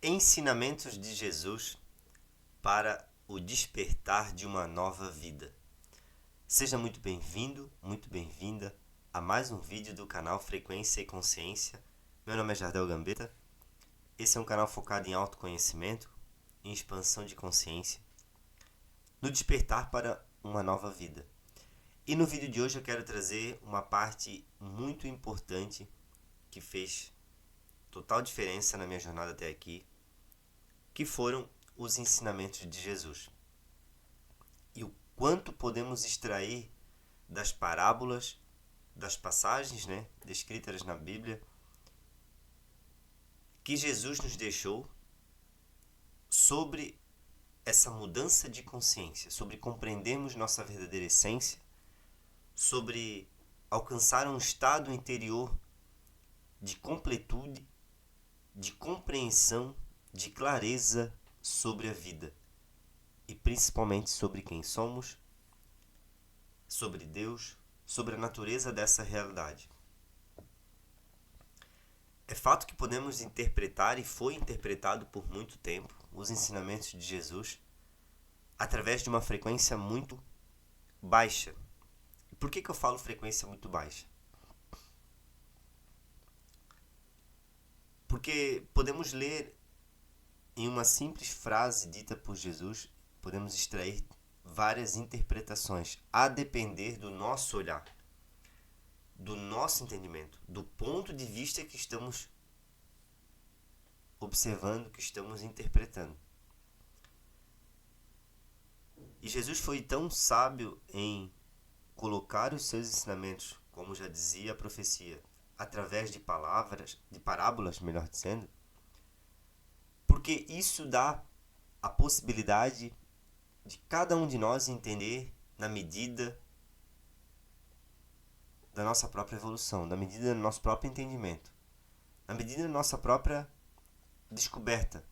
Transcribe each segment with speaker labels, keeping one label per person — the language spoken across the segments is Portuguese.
Speaker 1: Ensinamentos de Jesus para o despertar de uma nova vida. Seja muito bem-vindo, muito bem-vinda a mais um vídeo do canal Frequência e Consciência. Meu nome é Jardel Gambetta. Esse é um canal focado em autoconhecimento, em expansão de consciência, no despertar para uma nova vida. E no vídeo de hoje eu quero trazer uma parte muito importante que fez total diferença na minha jornada até aqui, que foram os ensinamentos de Jesus. E o quanto podemos extrair das parábolas, das passagens, descritas na Bíblia, que Jesus nos deixou sobre essa mudança de consciência, sobre compreendermos nossa verdadeira essência, sobre alcançar um estado interior de completude, de compreensão, de clareza sobre a vida e principalmente sobre quem somos, sobre Deus, sobre a natureza dessa realidade. É fato que podemos interpretar, e foi interpretado por muito tempo, os ensinamentos de Jesus através de uma frequência muito baixa. E por que eu falo frequência muito baixa? Porque podemos ler em uma simples frase dita por Jesus, podemos extrair várias interpretações, a depender do nosso olhar, do nosso entendimento, do ponto de vista que estamos observando, que estamos interpretando. E Jesus foi tão sábio em colocar os seus ensinamentos, como já dizia a profecia, através de palavras, de parábolas, melhor dizendo, porque isso dá a possibilidade de cada um de nós entender na medida da nossa própria evolução, na medida do nosso próprio entendimento, na medida da nossa própria descoberta.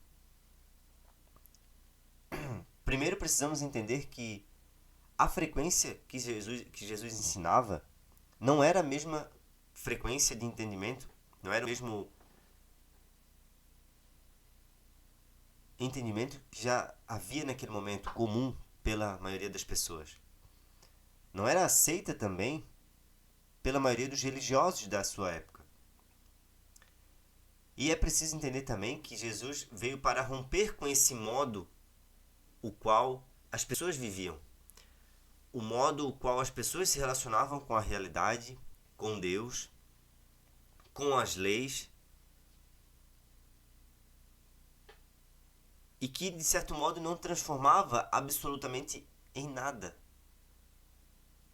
Speaker 1: Primeiro precisamos entender que a frequência que Jesus ensinava não era a mesma frequência de entendimento, não era o mesmo entendimento que já havia naquele momento comum pela maioria das pessoas. Não era aceita também pela maioria dos religiosos da sua época. E é preciso entender também que Jesus veio para romper com esse modo o qual as pessoas viviam, o modo o qual as pessoas se relacionavam com a realidade, com Deus, com as leis, e que de certo modo não transformava absolutamente em nada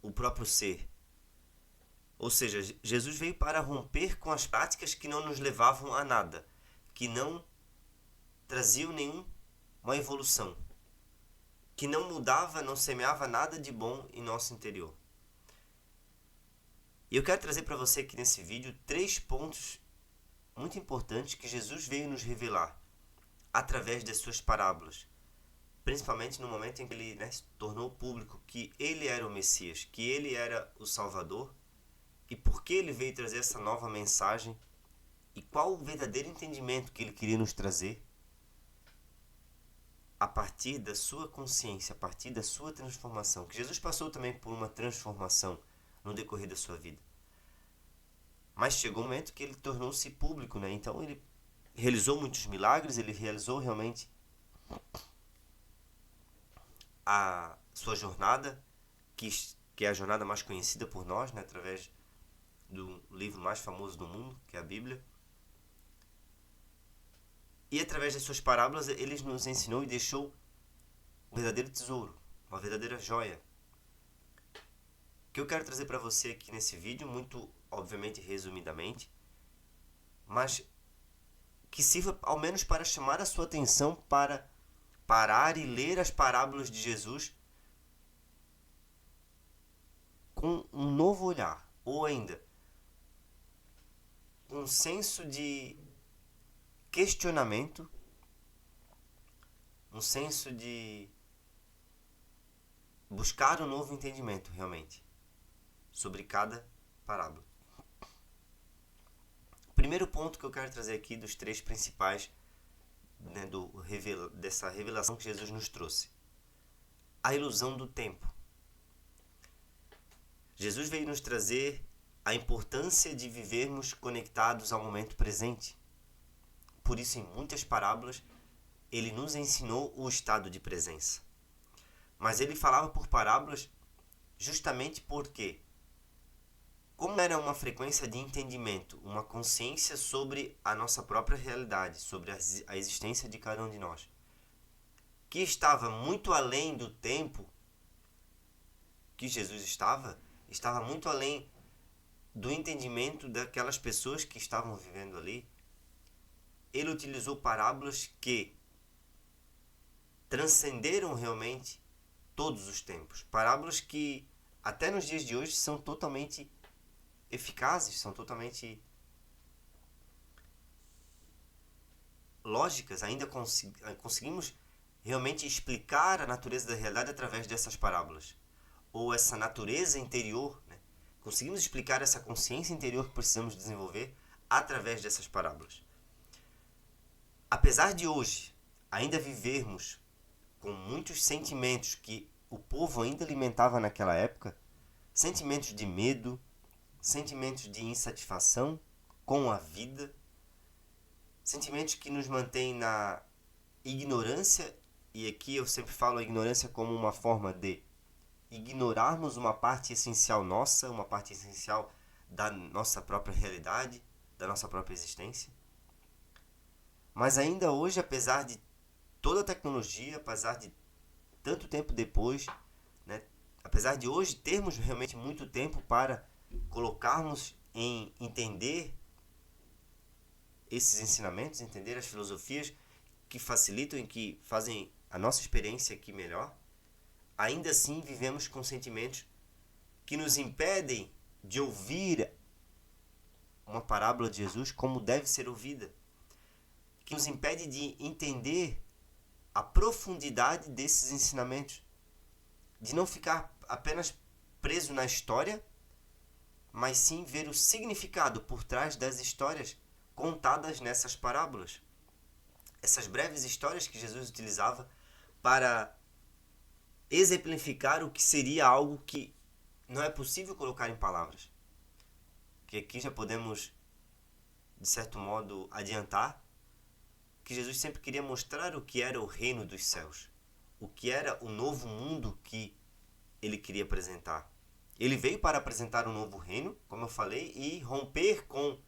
Speaker 1: o próprio ser. Ou seja, Jesus veio para romper com as práticas que não nos levavam a nada, que não traziam nenhuma evolução, que não mudava, não semeava nada de bom em nosso interior. E eu quero trazer para você aqui nesse vídeo 3 pontos muito importantes que Jesus veio nos revelar através das suas parábolas, principalmente no momento em que ele se tornou público que ele era o Messias, que ele era o Salvador, e por que ele veio trazer essa nova mensagem e qual o verdadeiro entendimento que ele queria nos trazer a partir da sua consciência, a partir da sua transformação. Que Jesus passou também por uma transformação no decorrer da sua vida. Mas chegou um momento que ele tornou-se público, Então ele realizou muitos milagres, ele realizou realmente a sua jornada, que é a jornada mais conhecida por nós, através do livro mais famoso do mundo, que é a Bíblia. E através das suas parábolas, ele nos ensinou e deixou um verdadeiro tesouro, uma verdadeira joia, que eu quero trazer para você aqui nesse vídeo, muito obviamente resumidamente, mas que sirva ao menos para chamar a sua atenção para parar e ler as parábolas de Jesus com um novo olhar, ou ainda um senso de questionamento, um senso de buscar um novo entendimento realmente sobre cada parábola. O primeiro ponto que eu quero trazer aqui dos 3 principais né, dessa revelação que Jesus nos trouxe. A ilusão do tempo. Jesus veio nos trazer a importância de vivermos conectados ao momento presente. Por isso, em muitas parábolas, ele nos ensinou o estado de presença. Mas ele falava por parábolas justamente porque, como era uma frequência de entendimento, uma consciência sobre a nossa própria realidade, sobre a existência de cada um de nós, que estava muito além do tempo que Jesus estava muito além do entendimento daquelas pessoas que estavam vivendo ali. Ele utilizou parábolas que transcenderam realmente todos os tempos. Parábolas que até nos dias de hoje são totalmente eficazes, são totalmente lógicas. Ainda conseguimos realmente explicar a natureza da realidade através dessas parábolas. Ou essa natureza interior, né? Conseguimos explicar essa consciência interior que precisamos desenvolver através dessas parábolas. Apesar de hoje ainda vivermos com muitos sentimentos que o povo ainda alimentava naquela época, sentimentos de medo, sentimentos de insatisfação com a vida, sentimentos que nos mantêm na ignorância, e aqui eu sempre falo a ignorância como uma forma de ignorarmos uma parte essencial nossa, uma parte essencial da nossa própria realidade, da nossa própria existência. Mas ainda hoje, apesar de toda a tecnologia, apesar de tanto tempo depois, né, apesar de hoje termos realmente muito tempo para colocarmos em entender esses ensinamentos, entender as filosofias que facilitam e que fazem a nossa experiência aqui melhor, ainda assim vivemos com sentimentos que nos impedem de ouvir uma parábola de Jesus como deve ser ouvida, que nos impede de entender a profundidade desses ensinamentos, de não ficar apenas preso na história, mas sim ver o significado por trás das histórias contadas nessas parábolas. Essas breves histórias que Jesus utilizava para exemplificar o que seria algo que não é possível colocar em palavras. Que aqui já podemos, de certo modo, adiantar que Jesus sempre queria mostrar o que era o reino dos céus, o que era o novo mundo que ele queria apresentar. Ele veio para apresentar um novo reino, como eu falei, e romper com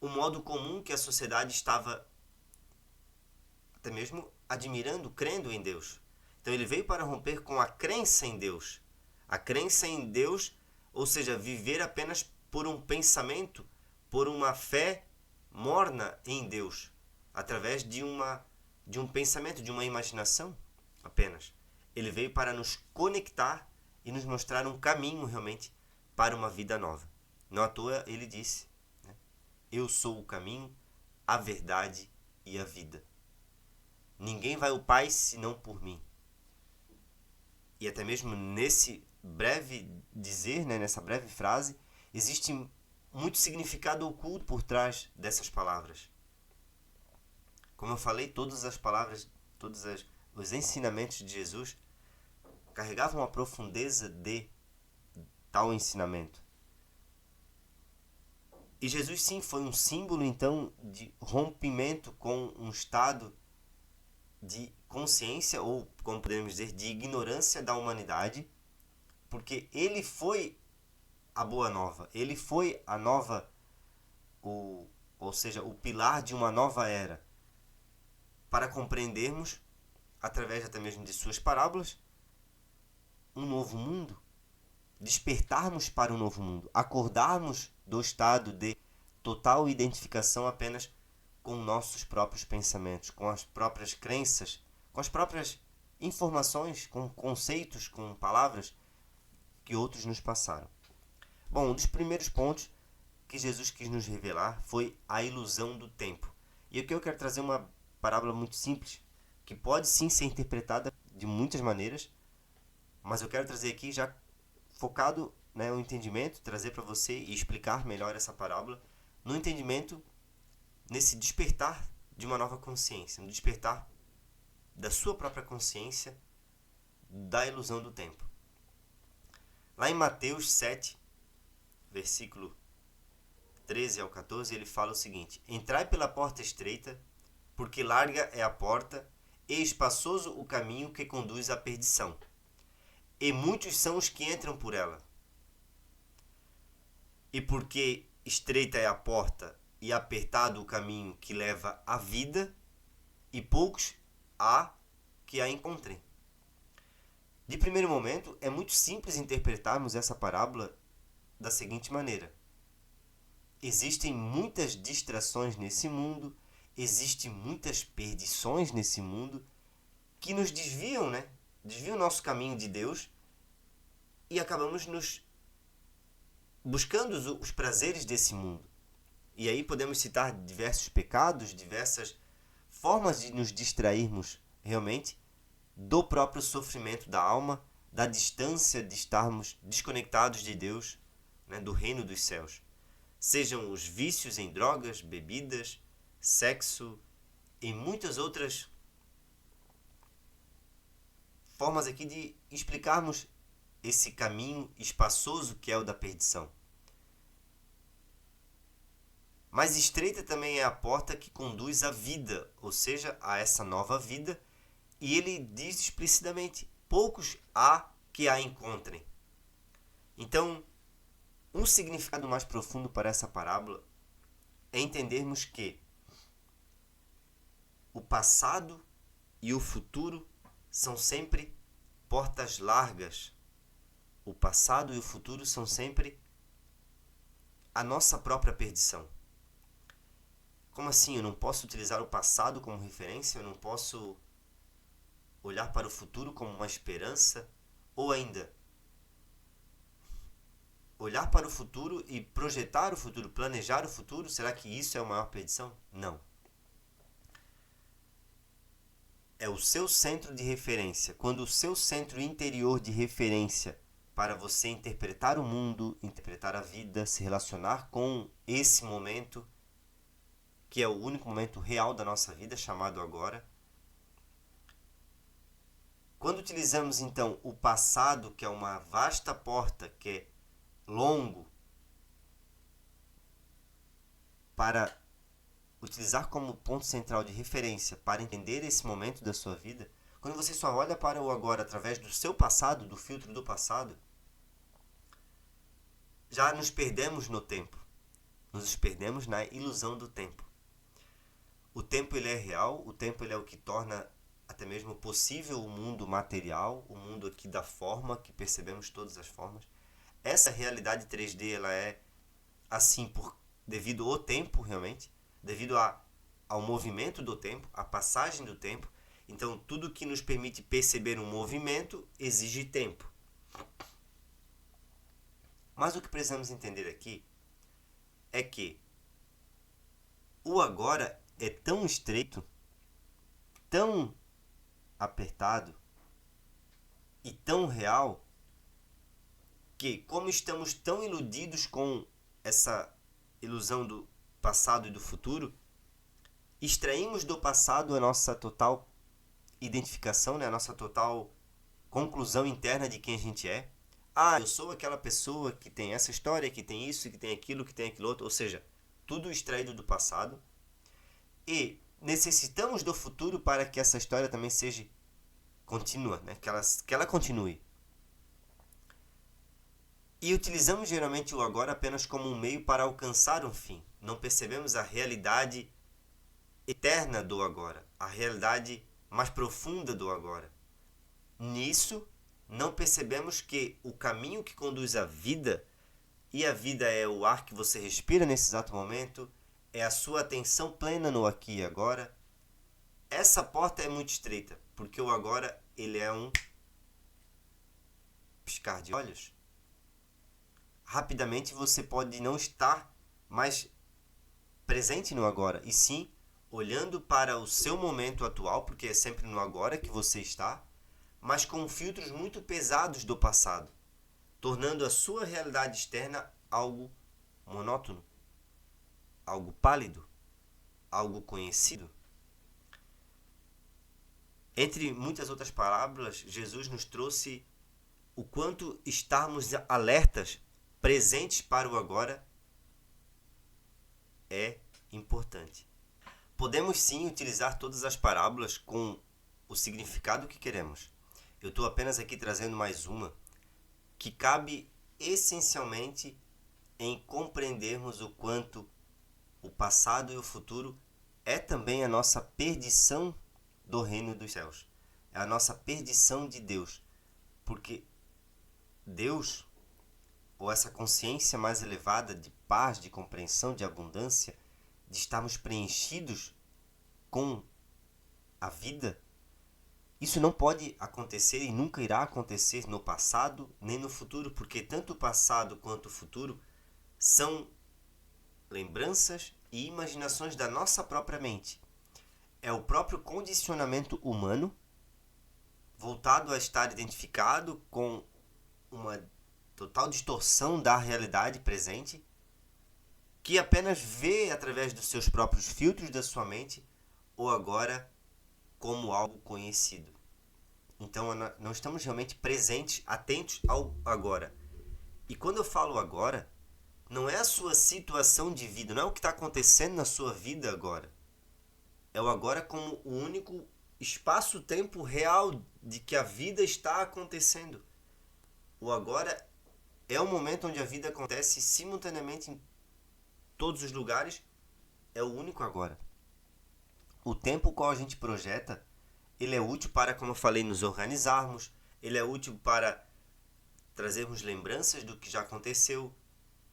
Speaker 1: o modo comum que a sociedade estava até mesmo admirando, crendo em Deus. Então ele veio para romper com a crença em Deus. A crença em Deus, ou seja, viver apenas por um pensamento, por uma fé morna em Deus, através de um pensamento, de uma imaginação apenas. Ele veio para nos conectar e nos mostrar um caminho realmente para uma vida nova. Não à toa ele disse, né? Eu sou o caminho, a verdade e a vida. Ninguém vai ao Pai senão por mim. E até mesmo nesse breve dizer, né, nessa breve frase, existe muito significado oculto por trás dessas palavras. Como eu falei, todas as palavras, os ensinamentos de Jesus carregavam a profundeza de tal ensinamento. E Jesus sim foi um símbolo então de rompimento com um estado de consciência, ou como podemos dizer, de ignorância da humanidade, porque ele foi a boa nova, ele foi a nova, ou seja, o pilar de uma nova era, para compreendermos, através até mesmo de suas parábolas, um novo mundo, despertarmos para um novo mundo, acordarmos do estado de total identificação apenas com nossos próprios pensamentos, com as próprias crenças, com as próprias informações, com conceitos, com palavras que outros nos passaram. Bom, um dos primeiros pontos que Jesus quis nos revelar foi a ilusão do tempo. E aqui eu quero trazer uma parábola muito simples, que pode sim ser interpretada de muitas maneiras, mas eu quero trazer aqui já focado, né, o entendimento, trazer para você e explicar melhor essa parábola, no entendimento nesse despertar de uma nova consciência, no despertar da sua própria consciência da ilusão do tempo. Lá em Mateus 7, versículo 13 ao 14, ele fala o seguinte: Entrai pela porta estreita, porque larga é a porta, e espaçoso o caminho que conduz à perdição, e muitos são os que entram por ela. E porque estreita é a porta e apertado o caminho que leva à vida, e poucos há que a encontrem. De primeiro momento, é muito simples interpretarmos essa parábola da seguinte maneira: existem muitas distrações nesse mundo, existem muitas perdições nesse mundo que nos desviam, desviam o nosso caminho de Deus e acabamos nos buscando os prazeres desse mundo. E aí podemos citar diversos pecados, diversas formas de nos distrairmos realmente do próprio sofrimento da alma, da distância de estarmos desconectados de Deus, do reino dos céus. Sejam os vícios em drogas, bebidas, sexo e muitas outras formas aqui de explicarmos esse caminho espaçoso que é o da perdição. Mas estreita também é a porta que conduz à vida, ou seja, a essa nova vida, e ele diz explicitamente: poucos há que a encontrem. Então, um significado mais profundo para essa parábola é entendermos que o passado e o futuro são sempre portas largas. O passado e o futuro são sempre a nossa própria perdição. Como assim? Eu não posso utilizar o passado como referência? Eu não posso olhar para o futuro como uma esperança? Ou ainda, olhar para o futuro e projetar o futuro, planejar o futuro? Será que isso é a maior perdição? Não. É o seu centro de referência. Quando o seu centro interior de referência para você interpretar o mundo, interpretar a vida, se relacionar com esse momento, que é o único momento real da nossa vida, chamado agora. Quando utilizamos então o passado, que é uma vasta porta, que é longo, para utilizar como ponto central de referência para entender esse momento da sua vida, quando você só olha para o agora através do seu passado, do filtro do passado, já nos perdemos no tempo. Nos perdemos na ilusão do tempo. O tempo ele é real, o tempo ele é o que torna até mesmo possível o mundo material, o mundo aqui da forma, que percebemos todas as formas. Essa realidade 3D ela é assim devido ao tempo realmente, devido ao movimento do tempo, à passagem do tempo. Então tudo que nos permite perceber um movimento exige tempo. Mas o que precisamos entender aqui é que o agora é tão estreito, tão apertado e tão real, que como estamos tão iludidos com essa ilusão do passado e do futuro, extraímos do passado a nossa total identificação, a nossa total conclusão interna de quem a gente é. Eu sou aquela pessoa que tem essa história, que tem isso, que tem aquilo outro, ou seja, tudo extraído do passado. E necessitamos do futuro para que essa história também seja contínua, que ela continue. E utilizamos geralmente o agora apenas como um meio para alcançar um fim. Não percebemos a realidade eterna do agora, a realidade mais profunda do agora. Nisso, não percebemos que o caminho que conduz à vida, e a vida é o ar que você respira nesse exato momento, é a sua atenção plena no aqui e agora. Essa porta é muito estreita, porque o agora ele é um piscar de olhos. Rapidamente você pode não estar mais presente no agora, e sim olhando para o seu momento atual, porque é sempre no agora que você está, mas com filtros muito pesados do passado, tornando a sua realidade externa algo monótono, algo pálido. algo conhecido? Entre muitas outras parábolas, Jesus nos trouxe o quanto estarmos alertas, presentes para o agora, é importante. Podemos sim utilizar todas as parábolas com o significado que queremos. Eu estou apenas aqui trazendo mais uma que cabe essencialmente em compreendermos o quanto o passado e o futuro é também a nossa perdição do reino dos céus. É a nossa perdição de Deus. Porque Deus, ou essa consciência mais elevada de paz, de compreensão, de abundância, de estarmos preenchidos com a vida, isso não pode acontecer e nunca irá acontecer no passado nem no futuro, porque tanto o passado quanto o futuro são lembranças e imaginações da nossa própria mente. É o próprio condicionamento humano voltado a estar identificado com uma total distorção da realidade presente, que apenas vê através dos seus próprios filtros da sua mente o agora como algo conhecido. Então não estamos realmente presentes, atentos ao agora. E quando eu falo agora, não é a sua situação de vida, não é o que está acontecendo na sua vida agora. É o agora como o único espaço-tempo real de que a vida está acontecendo. O agora é o momento onde a vida acontece simultaneamente em todos os lugares, é o único agora. O tempo qual a gente projeta, ele é útil para, como eu falei, nos organizarmos, ele é útil para trazermos lembranças do que já aconteceu,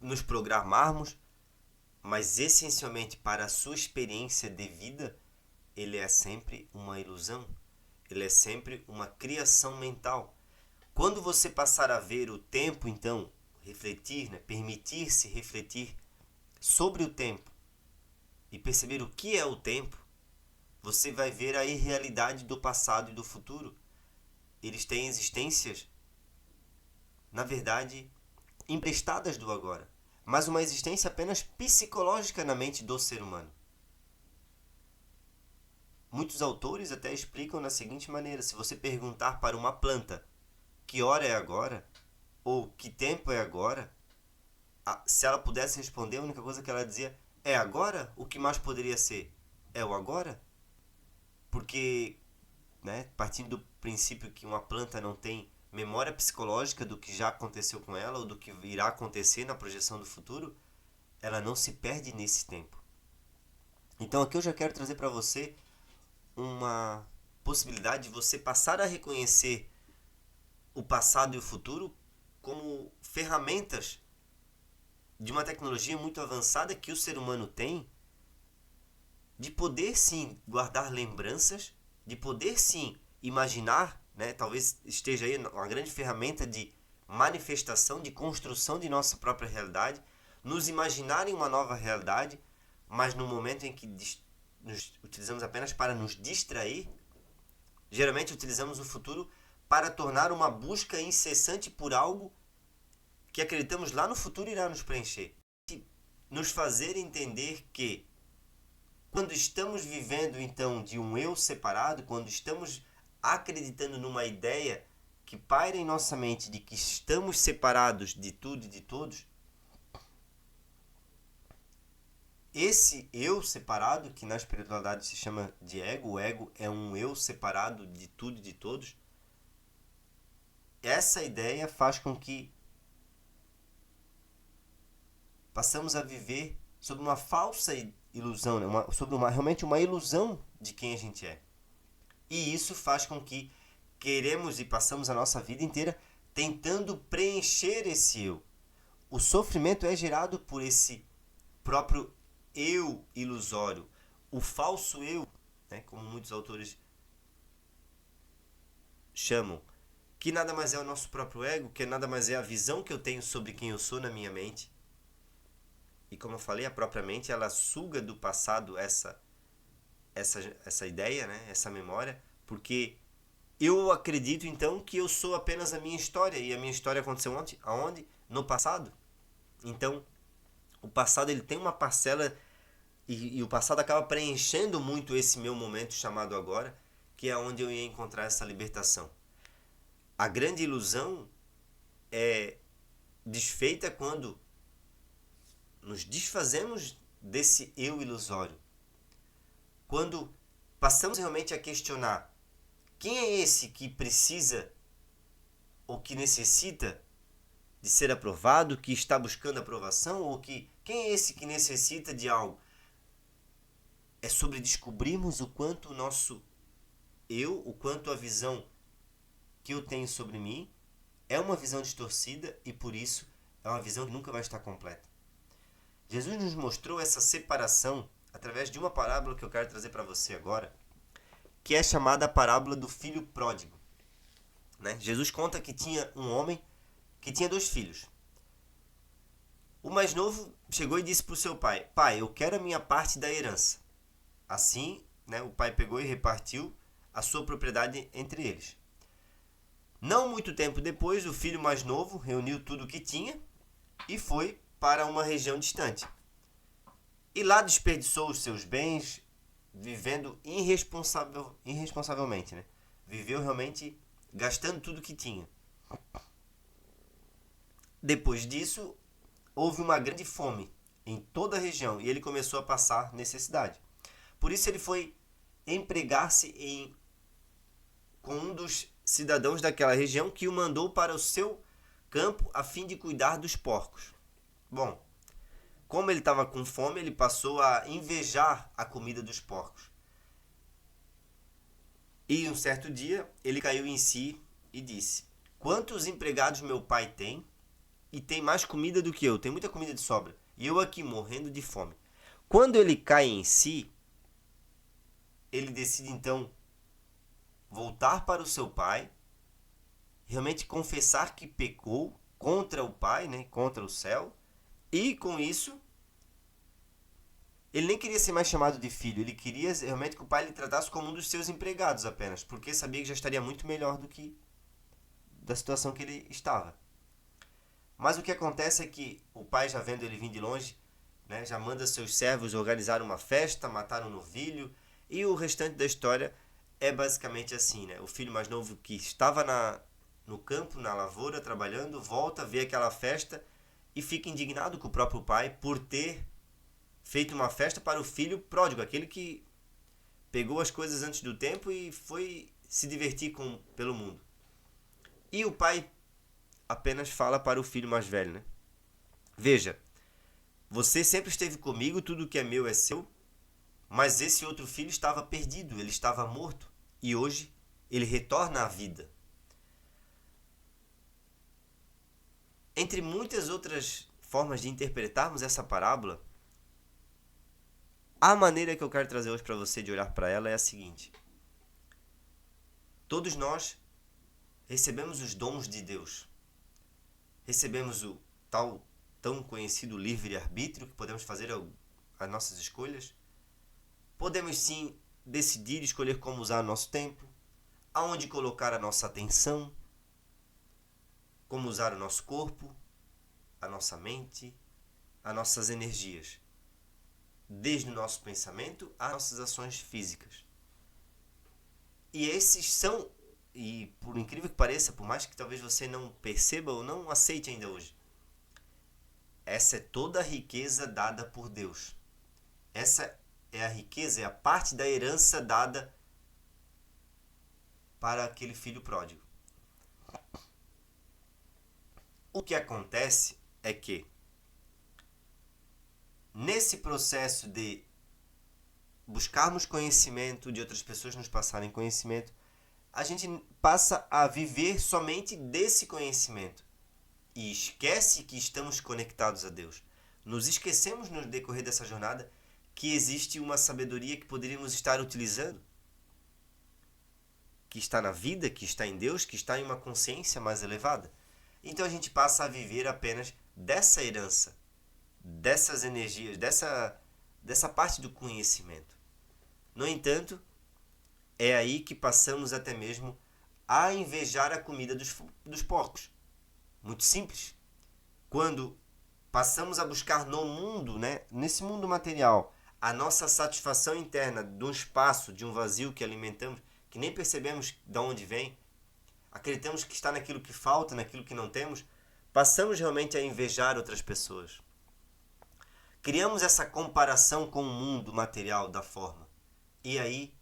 Speaker 1: nos programarmos, mas essencialmente para a sua experiência de vida, ele é sempre uma ilusão, ele é sempre uma criação mental. Quando você passar a ver o tempo, então, refletir, permitir-se refletir sobre o tempo e perceber o que é o tempo, você vai ver a irrealidade do passado e do futuro. Eles têm existências, na verdade, emprestadas do agora, mas uma existência apenas psicológica na mente do ser humano. Muitos autores até explicam da seguinte maneira: se você perguntar para uma planta que hora é agora, ou que tempo é agora, se ela pudesse responder, a única coisa que ela dizia é agora? O que mais poderia ser? É o agora? Porque, partindo do princípio que uma planta não tem memória psicológica do que já aconteceu com ela ou do que irá acontecer na projeção do futuro, ela não se perde nesse tempo. Então aqui eu já quero trazer para você uma possibilidade de você passar a reconhecer o passado e o futuro como ferramentas de uma tecnologia muito avançada que o ser humano tem, de poder sim guardar lembranças, de poder sim imaginar, talvez esteja aí uma grande ferramenta de manifestação, de construção de nossa própria realidade, nos imaginar em uma nova realidade, mas no momento em que nos utilizamos apenas para nos distrair, geralmente utilizamos o futuro para tornar uma busca incessante por algo que acreditamos lá no futuro irá nos preencher. Nos fazer entender que quando estamos vivendo então de um eu separado, quando estamos acreditando numa ideia que paira em nossa mente de que estamos separados de tudo e de todos, esse eu separado, que na espiritualidade se chama de ego, o ego é um eu separado de tudo e de todos, essa ideia faz com que passamos a viver sob uma falsa ilusão, realmente uma ilusão de quem a gente é. E isso faz com que queremos e passamos a nossa vida inteira tentando preencher esse eu. O sofrimento é gerado por esse próprio eu ilusório, o falso eu, como muitos autores chamam, que nada mais é o nosso próprio ego, que nada mais é a visão que eu tenho sobre quem eu sou na minha mente. E como eu falei, a própria mente, ela suga do passado essa ideia, essa memória, porque eu acredito então que eu sou apenas a minha história, e a minha história aconteceu aonde? No passado. Então, o passado ele tem uma parcela e o passado acaba preenchendo muito esse meu momento chamado agora, que é onde eu ia encontrar essa libertação. A grande ilusão é desfeita quando nos desfazemos desse eu ilusório. Quando passamos realmente a questionar quem é esse que precisa ou que necessita de ser aprovado, que está buscando aprovação, ou quem é esse que necessita de algo? É sobre descobrirmos o quanto o nosso eu, o quanto a visão que eu tenho sobre mim é uma visão distorcida e por isso é uma visão que nunca vai estar completa. Jesus nos mostrou essa separação através de uma parábola que eu quero trazer para você agora, que é chamada a parábola do filho pródigo. Jesus conta que tinha um homem que tinha 2 filhos. O mais novo chegou e disse para o seu pai: pai, eu quero a minha parte da herança. Assim, o pai pegou e repartiu a sua propriedade entre eles. Não muito tempo depois, o filho mais novo reuniu tudo o que tinha e foi para uma região distante. E lá desperdiçou os seus bens, vivendo irresponsavelmente. Viveu realmente gastando tudo o que tinha. Depois disso, houve uma grande fome em toda a região e ele começou a passar necessidade. Por isso ele foi empregar-se com um dos cidadãos daquela região que o mandou para o seu campo a fim de cuidar dos porcos. Bom, como ele estava com fome, ele passou a invejar a comida dos porcos. E um certo dia, ele caiu em si e disse: quantos empregados meu pai tem e tem mais comida do que eu? Tem muita comida de sobra. E eu aqui morrendo de fome. Quando ele cai em si, ele decide então voltar para o seu pai, realmente confessar que pecou contra o pai, contra o céu, e com isso ele nem queria ser mais chamado de filho, ele queria realmente que o pai lhe tratasse como um dos seus empregados apenas, porque sabia que já estaria muito melhor do que da situação que ele estava. Mas o que acontece é que o pai, já vendo ele vir de longe, já manda seus servos organizar uma festa, matar um novilho, e o restante da história é basicamente assim. O filho mais novo que estava no campo, na lavoura, trabalhando, volta, vê aquela festa e fica indignado com o próprio pai por ter feito uma festa para o filho pródigo, aquele que pegou as coisas antes do tempo e foi se divertir pelo mundo. E o pai apenas fala para o filho mais velho, veja, você sempre esteve comigo, tudo que é meu é seu, mas esse outro filho estava perdido, ele estava morto e hoje ele retorna à vida. Entre muitas outras formas de interpretarmos essa parábola, a maneira que eu quero trazer hoje para você de olhar para ela é a seguinte: todos nós recebemos os dons de Deus. Recebemos o tão conhecido livre-arbítrio, que podemos fazer as nossas escolhas. Podemos sim decidir escolher como usar o nosso tempo, aonde colocar a nossa atenção, como usar o nosso corpo, a nossa mente, as nossas energias, desde o nosso pensamento às nossas ações físicas. E esses são, e por incrível que pareça, por mais que talvez você não perceba ou não aceite ainda hoje, essa é toda a riqueza dada por Deus. Essa é a riqueza, é a parte da herança dada para aquele filho pródigo. O que acontece é que, nesse processo de buscarmos conhecimento, de outras pessoas nos passarem conhecimento, a gente passa a viver somente desse conhecimento e esquece que estamos conectados a Deus. Nos esquecemos no decorrer dessa jornada que existe uma sabedoria que poderíamos estar utilizando, que está na vida, que está em Deus, que está em uma consciência mais elevada. Então a gente passa a viver apenas dessa herança, dessas energias, dessa parte do conhecimento. No entanto, é aí que passamos até mesmo a invejar a comida dos porcos. Muito simples. Quando passamos a buscar no mundo, nesse mundo material, a nossa satisfação interna de um espaço, de um vazio que alimentamos, que nem percebemos de onde vem, acreditamos que está naquilo que falta, naquilo que não temos, passamos realmente a invejar outras pessoas. Criamos essa comparação com o mundo material da forma. E aí,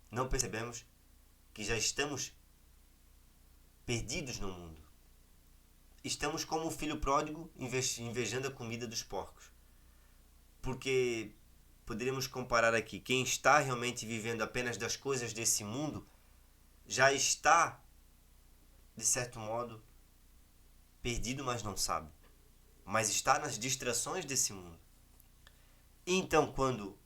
Speaker 1: não percebemos que já estamos perdidos no mundo. Estamos como o filho pródigo invejando a comida dos porcos. Porque poderíamos comparar aqui, quem está realmente vivendo apenas das coisas desse mundo, já está, de certo modo, perdido, mas não sabe. Mas está nas distrações desse mundo. E então, quando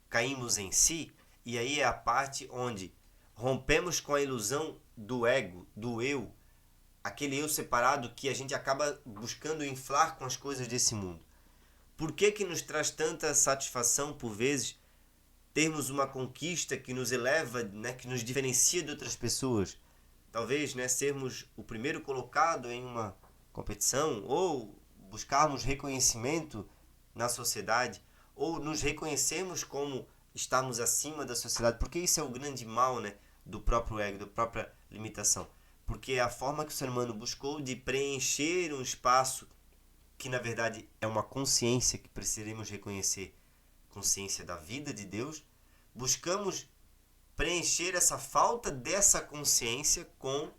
Speaker 1: caímos em si, e aí é a parte onde rompemos com a ilusão do ego, do eu, aquele eu separado que a gente acaba buscando inflar com as coisas desse mundo. Por que nos traz tanta satisfação, por vezes, termos uma conquista que nos eleva, né, que nos diferencia de outras pessoas? Talvez, né, sermos o primeiro colocado em uma competição, ou buscarmos reconhecimento na sociedade, ou nos reconhecermos como estarmos acima da sociedade, porque isso é o grande mal, né, do próprio ego, da própria limitação. Porque é a forma que o ser humano buscou de preencher um espaço que na verdade é uma consciência que precisamos reconhecer, consciência da vida de Deus, buscamos preencher essa falta dessa consciência com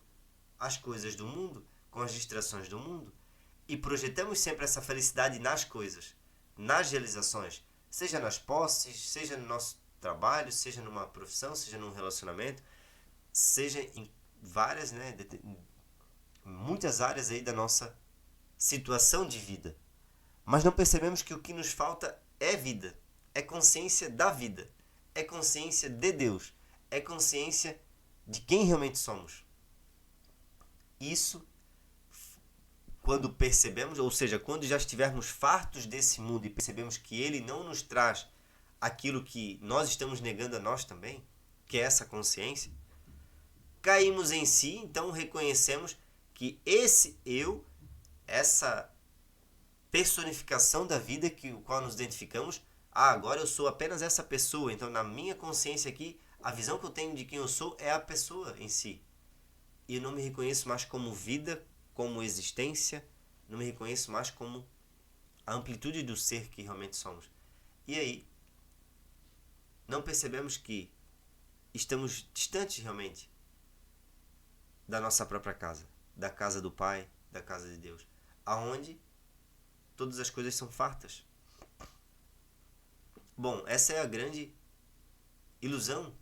Speaker 1: as coisas do mundo, com as distrações do mundo, e projetamos sempre essa felicidade nas coisas, nas realizações, seja nas posses, seja no nosso trabalho, seja numa profissão, seja num relacionamento, seja em várias, né, muitas áreas aí da nossa situação de vida. Mas não percebemos que o que nos falta é vida, é consciência da vida, é consciência de Deus, é consciência de quem realmente somos. Isso, quando percebemos, ou seja, quando já estivermos fartos desse mundo e percebemos que ele não nos traz aquilo que nós estamos negando a nós também, que é essa consciência, caímos em si, então reconhecemos que esse eu, essa personificação da vida com a qual nos identificamos, agora eu sou apenas essa pessoa, então na minha consciência aqui, a visão que eu tenho de quem eu sou é a pessoa em si. E eu não me reconheço mais como vida, como existência, não me reconheço mais como a amplitude do ser que realmente somos. E aí, não percebemos que estamos distantes realmente da nossa própria casa, da casa do Pai, da casa de Deus, aonde todas as coisas são fartas. Bom, essa é a grande ilusão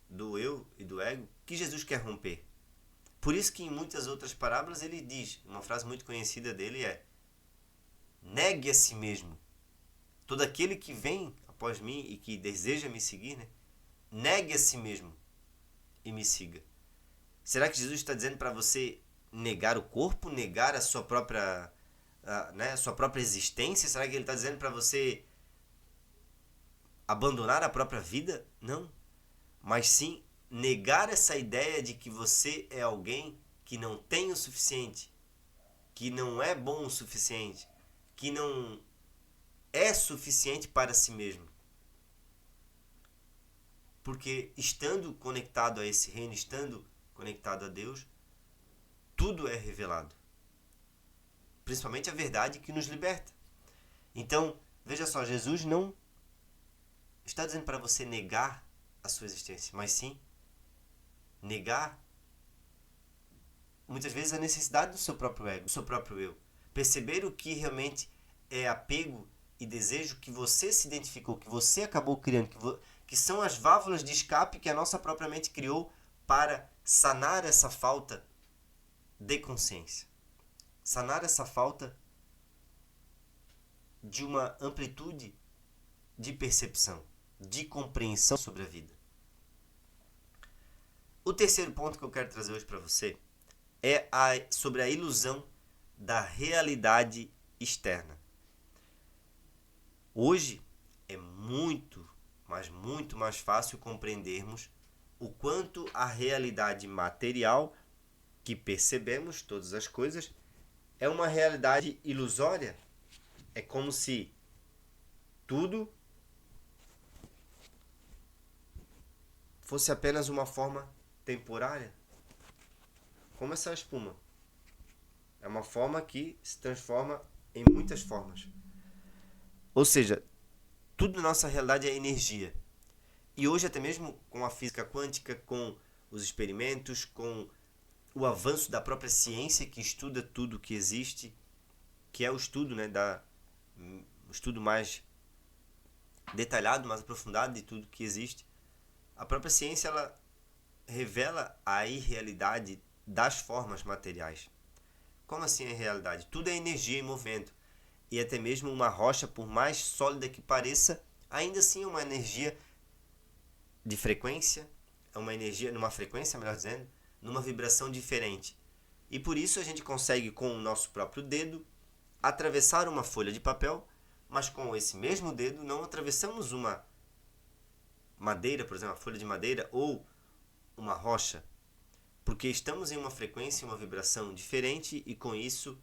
Speaker 1: do eu e do ego que Jesus quer romper. Por isso que em muitas outras parábolas ele diz, uma frase muito conhecida dele é: negue a si mesmo. Todo aquele que vem após mim e que deseja me seguir, né, negue a si mesmo e me siga. Será que Jesus está dizendo para você negar o corpo, negar a sua própria, a sua própria existência? Será que ele está dizendo para você abandonar a própria vida? Não. Mas sim negar essa ideia de que você é alguém que não tem o suficiente, que não é bom o suficiente, que não é suficiente para si mesmo. Porque estando conectado a esse reino, estando conectado a Deus, tudo é revelado. Principalmente a verdade que nos liberta. Então, veja só, Jesus não está dizendo para você negar a sua existência, mas sim negar muitas vezes a necessidade do seu próprio ego, do seu próprio eu. Perceber o que realmente é apego e desejo que você se identificou, que você acabou criando, que são as válvulas de escape que a nossa própria mente criou para sanar essa falta de consciência. Sanar essa falta de uma amplitude de percepção, de compreensão sobre a vida. O terceiro ponto que eu quero trazer hoje para você é sobre a ilusão da realidade externa. Hoje é muito, mas muito mais fácil compreendermos o quanto a realidade material que percebemos, todas as coisas, é uma realidade ilusória. É como se tudo fosse apenas uma forma temporária, como essa espuma. É uma forma que se transforma em muitas formas. Ou seja, tudo na nossa realidade é energia. E hoje, até mesmo com a física quântica, com os experimentos, com o avanço da própria ciência que estuda tudo que existe, que é o estudo, né, o estudo mais detalhado, mais aprofundado de tudo que existe, a própria ciência ela revela a irrealidade das formas materiais. Como assim a irrealidade? Tudo é energia em movimento. E até mesmo uma rocha, por mais sólida que pareça, ainda assim é uma energia de frequência, é uma energia numa frequência, melhor dizendo, numa vibração diferente. E por isso a gente consegue, com o nosso próprio dedo, atravessar uma folha de papel, mas com esse mesmo dedo não atravessamos uma madeira, por exemplo, uma folha de madeira ou uma rocha, porque estamos em uma frequência, uma vibração diferente e com isso,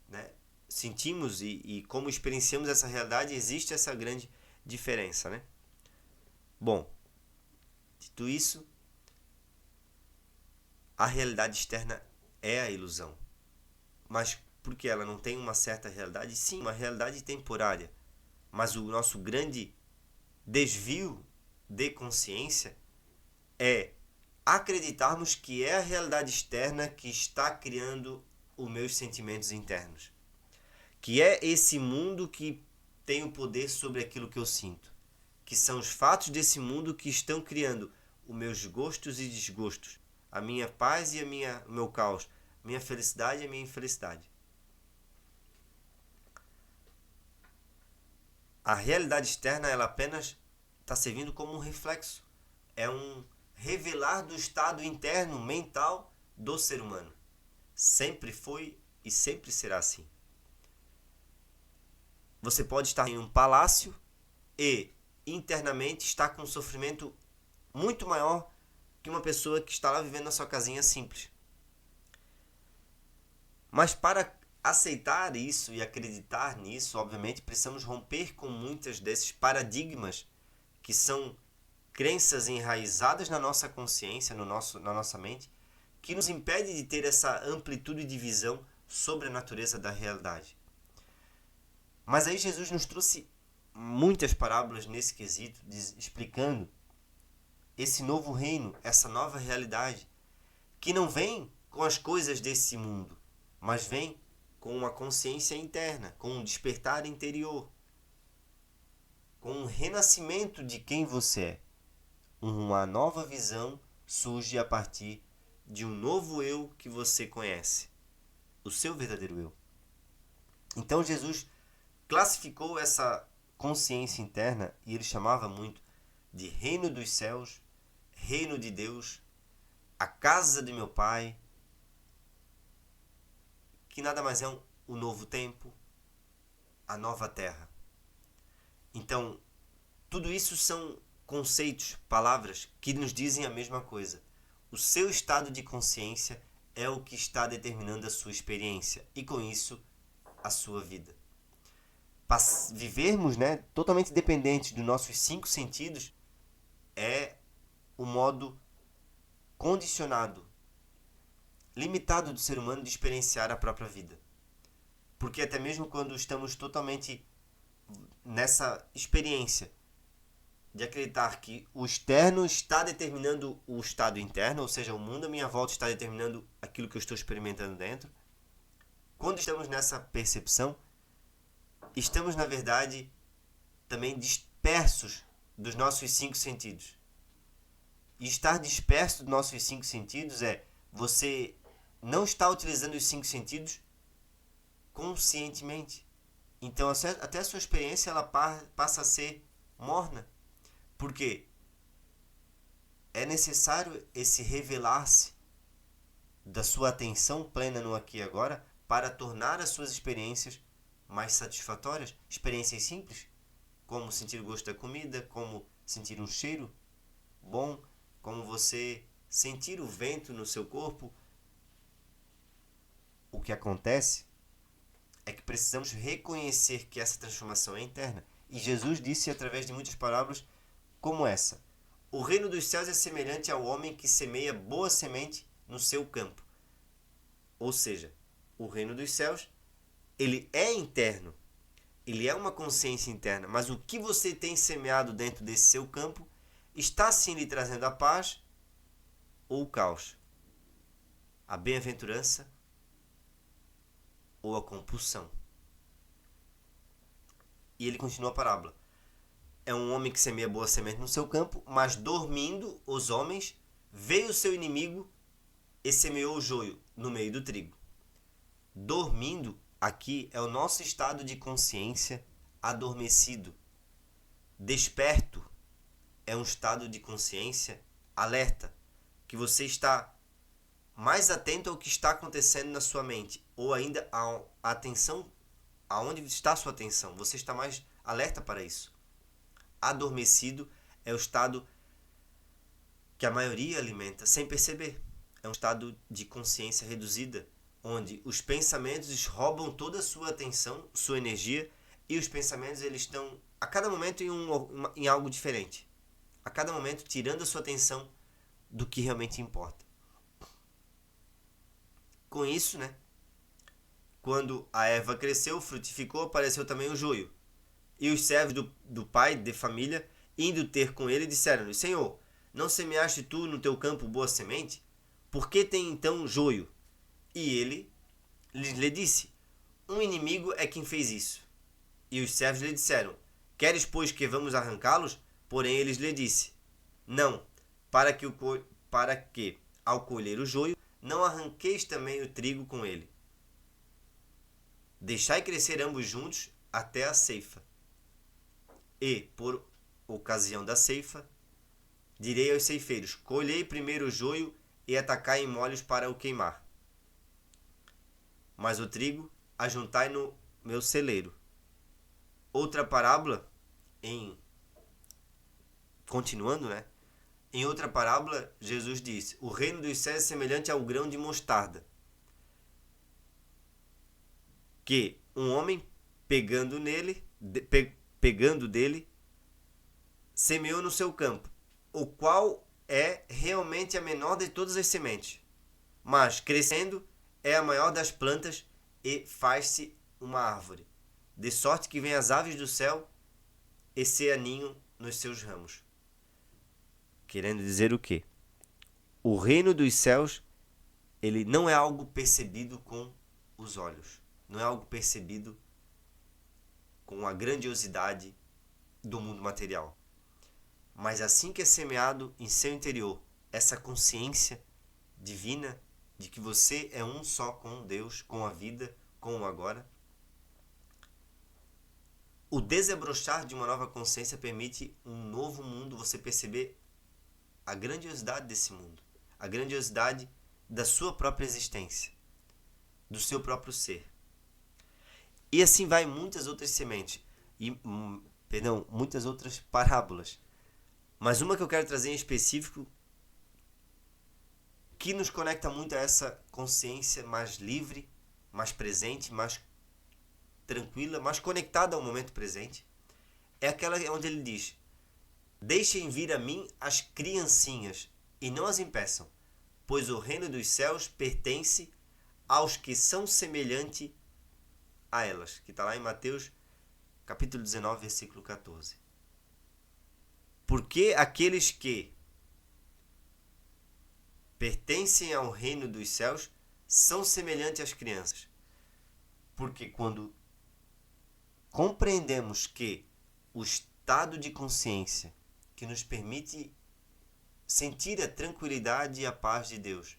Speaker 1: né, sentimos e como experienciamos essa realidade, existe essa grande diferença, né? Bom, dito isso, a realidade externa é a ilusão. Mas porque ela não tem uma certa realidade? Sim, uma realidade temporária. Mas o nosso grande desvio de consciência é acreditarmos que é a realidade externa que está criando os meus sentimentos internos. Que é esse mundo que tem o poder sobre aquilo que eu sinto. Que são os fatos desse mundo que estão criando os meus gostos e desgostos. A minha paz e o meu caos. Minha felicidade e a minha infelicidade. A realidade externa ela apenas está servindo como um reflexo. É um revelar do estado interno, mental do ser humano. Sempre foi e sempre será assim. Você pode estar em um palácio e internamente estar com um sofrimento muito maior que uma pessoa que está lá vivendo na sua casinha simples. Mas para aceitar isso e acreditar nisso, obviamente, precisamos romper com muitos desses paradigmas que são crenças enraizadas na nossa consciência, na nossa mente, que nos impede de ter essa amplitude de visão sobre a natureza da realidade. Mas aí Jesus nos trouxe muitas parábolas nesse quesito, explicando esse novo reino, essa nova realidade, que não vem com as coisas desse mundo, mas vem com uma consciência interna, com um despertar interior, com um renascimento de quem você é. Uma nova visão surge a partir de um novo eu que você conhece, o seu verdadeiro eu. Então Jesus classificou essa consciência interna e ele chamava muito de reino dos céus, reino de Deus, a casa de meu Pai, que nada mais é o novo tempo, a nova terra. Então, tudo isso são conceitos, palavras que nos dizem a mesma coisa. O seu estado de consciência é o que está determinando a sua experiência e, com isso, a sua vida. Vivermos, né, totalmente dependentes dos nossos 5 sentidos é o modo condicionado, limitado do ser humano de experienciar a própria vida. Porque até mesmo quando estamos totalmente nessa experiência de acreditar que o externo está determinando o estado interno, ou seja, o mundo à minha volta está determinando aquilo que eu estou experimentando dentro. Quando estamos nessa percepção, estamos, na verdade, também dispersos dos nossos 5 sentidos. E estar disperso dos nossos 5 sentidos é você não está utilizando os 5 sentidos conscientemente. Então, até a sua experiência ela passa a ser morna. Porque é necessário esse revelar-se da sua atenção plena no aqui e agora para tornar as suas experiências mais satisfatórias. Experiências simples, como sentir o gosto da comida, como sentir um cheiro bom, como você sentir o vento no seu corpo. O que acontece é que precisamos reconhecer que essa transformação é interna. E Jesus disse através de muitas parábolas como essa: o reino dos céus é semelhante ao homem que semeia boa semente no seu campo. Ou seja, o reino dos céus, ele é interno, ele é uma consciência interna, mas o que você tem semeado dentro desse seu campo está sim lhe trazendo a paz ou o caos, a bem-aventurança ou a compulsão. E ele continua a parábola. É um homem que semeia boa semente no seu campo, mas dormindo os homens, veio o seu inimigo e semeou o joio no meio do trigo. Dormindo aqui é o nosso estado de consciência adormecido. Desperto é um estado de consciência alerta, que você está mais atento ao que está acontecendo na sua mente, ou ainda a atenção, aonde está a sua atenção, você está mais alerta para isso. Adormecido é o estado que a maioria alimenta sem perceber. É um estado de consciência reduzida, onde os pensamentos roubam toda a sua atenção, sua energia, e os pensamentos eles estão a cada momento em algo diferente. A cada momento tirando a sua atenção do que realmente importa. Com isso, quando a erva cresceu, frutificou, apareceu também o joio. E os servos do pai de família, indo ter com ele, disseram-lhe: Senhor, não semeaste tu no teu campo boa semente? Por que tem então joio? E ele lhe disse: um inimigo é quem fez isso. E os servos lhe disseram: queres, pois, que vamos arrancá-los? Porém, eles lhe disse: não, para que, ao colher o joio, não arranqueis também o trigo com ele. Deixai crescer ambos juntos até a ceifa. E, por ocasião da ceifa, direi aos ceifeiros: colhei primeiro o joio e atacai em molhos para o queimar. Mas o trigo ajuntai no meu celeiro. Outra parábola, continuando, Em outra parábola, Jesus disse: o reino dos céus é semelhante ao grão de mostarda, que um homem, pegando dele, semeou no seu campo, o qual é realmente a menor de todas as sementes, mas, crescendo, é a maior das plantas e faz-se uma árvore, de sorte que vêm as aves do céu e se aninham nos seus ramos. Querendo dizer o quê? O reino dos céus, ele não é algo percebido com os olhos. Não é algo percebido com a grandiosidade do mundo material. Mas assim que é semeado em seu interior essa consciência divina de que você é um só com Deus, com a vida, com o agora, o desabrochar de uma nova consciência permite um novo mundo, você perceber a grandiosidade desse mundo, a grandiosidade da sua própria existência, do seu próprio ser. E assim vai muitas outras sementes, muitas outras parábolas. Mas uma que eu quero trazer em específico, que nos conecta muito a essa consciência mais livre, mais presente, mais tranquila, mais conectada ao momento presente, é aquela onde ele diz: deixem vir a mim as criancinhas e não as impeçam, pois o reino dos céus pertence aos que são semelhantes a elas, que está lá em Mateus capítulo 19, versículo 14. Porque aqueles que pertencem ao reino dos céus são semelhantes às crianças. Porque quando compreendemos que o estado de consciência que nos permite sentir a tranquilidade e a paz de Deus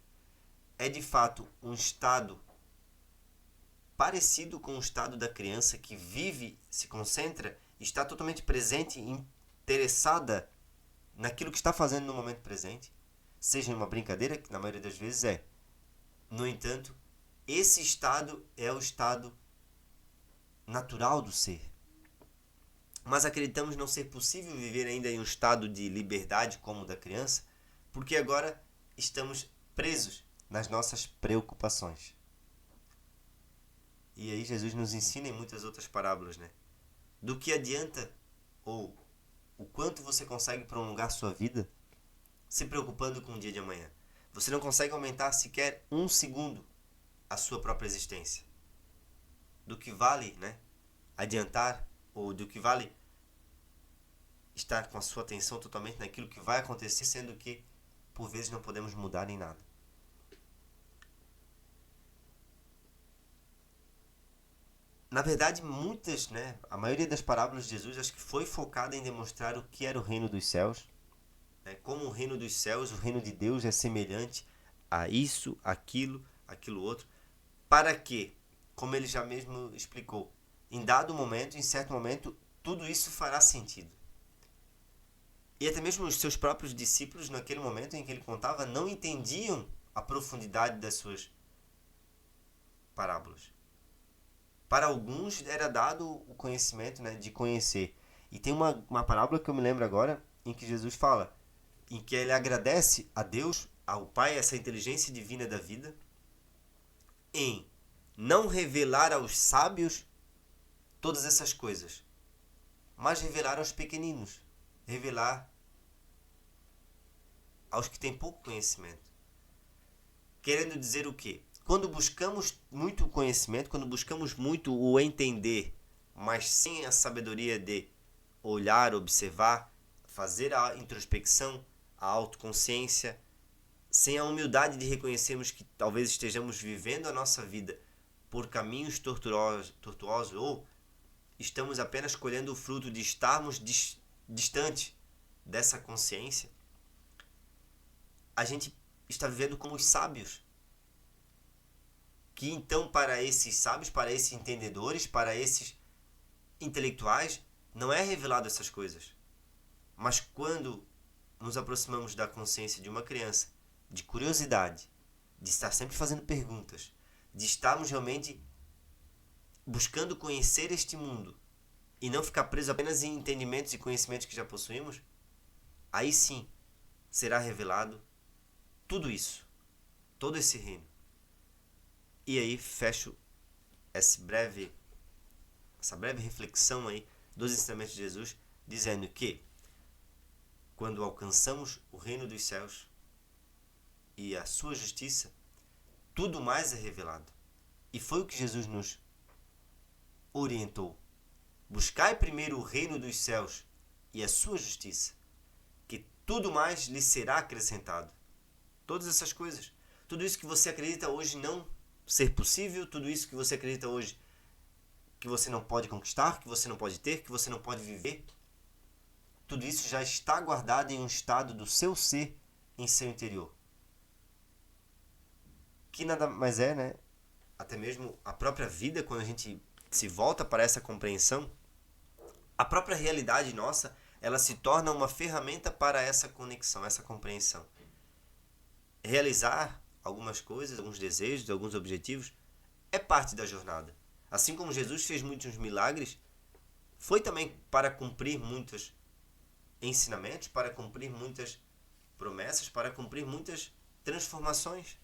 Speaker 1: é de fato um estado parecido com o estado da criança que vive, se concentra, está totalmente presente, interessada naquilo que está fazendo no momento presente, seja em uma brincadeira, que na maioria das vezes é. No entanto, esse estado é o estado natural do ser. Mas acreditamos não ser possível viver ainda em um estado de liberdade como o da criança, porque agora estamos presos nas nossas preocupações. E aí Jesus nos ensina em muitas outras parábolas, do que adianta ou o quanto você consegue prolongar sua vida se preocupando com o dia de amanhã. Você não consegue aumentar sequer um segundo a sua própria existência. Do que vale, né, adiantar, ou do que vale estar com a sua atenção totalmente naquilo que vai acontecer, sendo que por vezes não podemos mudar em nada. Na verdade, a maioria das parábolas de Jesus acho que foi focada em demonstrar o que era o reino dos céus, né? Como o reino dos céus, o reino de Deus é semelhante a isso, aquilo outro, para que, como ele já mesmo explicou, em certo momento, tudo isso fará sentido. E até mesmo os seus próprios discípulos, naquele momento em que ele contava, não entendiam a profundidade das suas parábolas. Para alguns era dado o conhecimento, né, de conhecer. E tem uma parábola que eu me lembro agora, em que Jesus fala, em que ele agradece a Deus, ao Pai, essa inteligência divina da vida, em não revelar aos sábios todas essas coisas, mas revelar aos pequeninos, revelar aos que têm pouco conhecimento. Querendo dizer o quê? Quando buscamos muito conhecimento, quando buscamos muito o entender, mas sem a sabedoria de olhar, observar, fazer a introspecção, a autoconsciência, sem a humildade de reconhecermos que talvez estejamos vivendo a nossa vida por caminhos tortuosos ou estamos apenas colhendo o fruto de estarmos distante dessa consciência, a gente está vivendo como os sábios. Que então para esses sábios, para esses entendedores, para esses intelectuais, não é revelado essas coisas. Mas quando nos aproximamos da consciência de uma criança, de curiosidade, de estar sempre fazendo perguntas, de estarmos realmente buscando conhecer este mundo e não ficar preso apenas em entendimentos e conhecimentos que já possuímos, aí sim será revelado tudo isso, todo esse reino. E aí fecho essa breve reflexão aí dos ensinamentos de Jesus, dizendo que quando alcançamos o reino dos céus e a sua justiça, tudo mais é revelado. E foi o que Jesus nos orientou. Buscai primeiro o reino dos céus e a sua justiça, que tudo mais lhe será acrescentado. Todas essas coisas. Tudo isso que você acredita hoje não ser possível, tudo isso que você acredita hoje que você não pode conquistar, que você não pode ter, que você não pode viver, tudo isso já está guardado em um estado do seu ser, em seu interior. Que nada mais é, né? Até mesmo a própria vida, quando a gente se volta para essa compreensão, a própria realidade nossa, ela se torna uma ferramenta para essa conexão, essa compreensão. Realizar algumas coisas, alguns desejos, alguns objetivos, é parte da jornada. Assim como Jesus fez muitos milagres, foi também para cumprir muitos ensinamentos, para cumprir muitas promessas, para cumprir muitas transformações.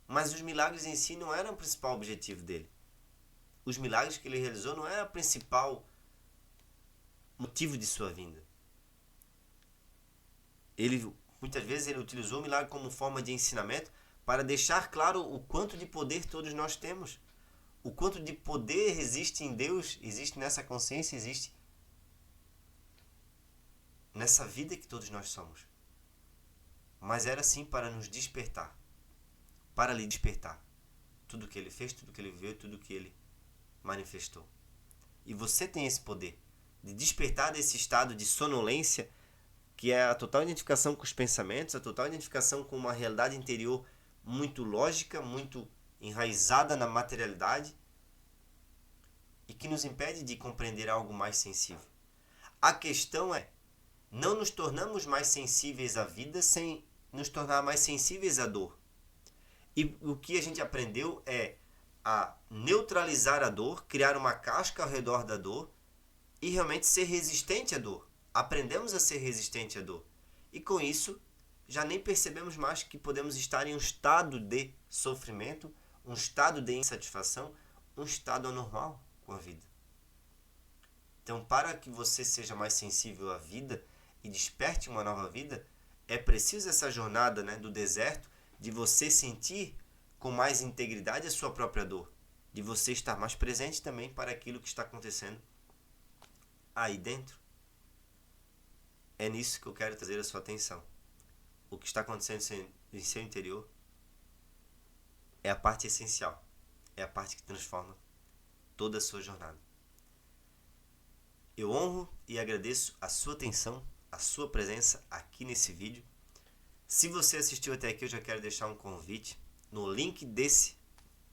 Speaker 1: Mas os milagres em si não eram o principal objetivo dele. Os milagres que ele realizou não era o principal motivo de sua vinda. Muitas vezes ele utilizou o milagre como forma de ensinamento para deixar claro o quanto de poder todos nós temos. O quanto de poder existe em Deus, existe nessa consciência, existe nessa vida que todos nós somos. Mas era assim para nos despertar. Para lhe despertar. Tudo que ele fez, tudo que ele viveu, tudo que ele manifestou. E você tem esse poder de despertar desse estado de sonolência, que é a total identificação com os pensamentos, a total identificação com uma realidade interior muito lógica, muito enraizada na materialidade e que nos impede de compreender algo mais sensível. A questão é, não nos tornamos mais sensíveis à vida sem nos tornar mais sensíveis à dor. E o que a gente aprendeu é a neutralizar a dor, criar uma casca ao redor da dor e realmente ser resistente à dor. Aprendemos a ser resistente à dor. E com isso, já nem percebemos mais que podemos estar em um estado de sofrimento, um estado de insatisfação, um estado anormal com a vida. Então, para que você seja mais sensível à vida e desperte uma nova vida, é preciso essa jornada, né, do deserto, de você sentir com mais integridade a sua própria dor, de você estar mais presente também para aquilo que está acontecendo aí dentro. É nisso que eu quero trazer a sua atenção. O que está acontecendo em seu interior é a parte essencial, é a parte que transforma toda a sua jornada. Eu honro e agradeço a sua atenção, a sua presença aqui nesse vídeo. Se você assistiu até aqui, eu já quero deixar um convite. No link desse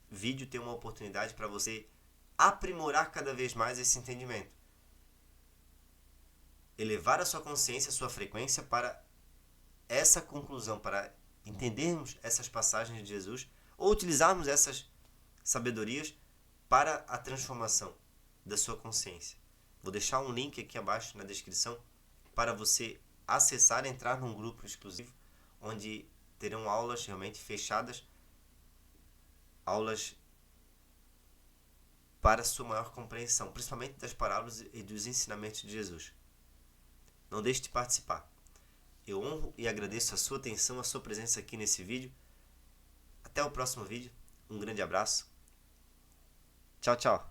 Speaker 1: vídeo tem uma oportunidade para você aprimorar cada vez mais esse entendimento. Elevar a sua consciência, a sua frequência para essa conclusão, para entendermos essas passagens de Jesus ou utilizarmos essas sabedorias para a transformação da sua consciência. Vou deixar um link aqui abaixo na descrição para você acessar, entrar num grupo exclusivo onde terão aulas realmente fechadas, aulas para sua maior compreensão, principalmente das parábolas e dos ensinamentos de Jesus. Não deixe de participar. Eu honro e agradeço a sua atenção, a sua presença aqui nesse vídeo. Até o próximo vídeo. Um grande abraço. Tchau, tchau.